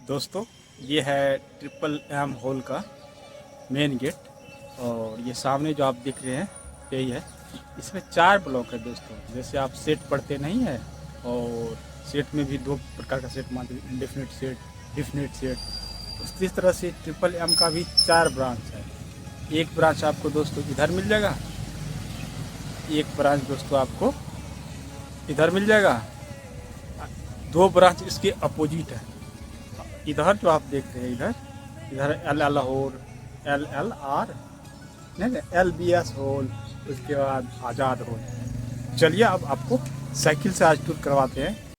दोस्तों, ये है ट्रिपल एम हॉल का मेन गेट। और ये सामने जो आप देख रहे हैं यही है। इसमें 4 ब्लॉक है दोस्तों। जैसे आप सेट पढ़ते नहीं है, और सेट में भी 2 प्रकार का सेट मानते हैं, इंडेफिनिट सेट, डिफिनिट सेट। उसी तरह से ट्रिपल एम का भी 4 ब्रांच है। एक ब्रांच आपको दोस्तों इधर मिल जाएगा, एक ब्रांच दोस्तों आपको इधर मिल जाएगा, 2 ब्रांच इसके अपोजिट है। इधर जो आप देख रहे हैं, इधर इधर L L hall, L L R नहीं, एल बी एस होल, उसके बाद आज़ाद होल। चलिए अब आपको साइकिल से आज टूर करवाते हैं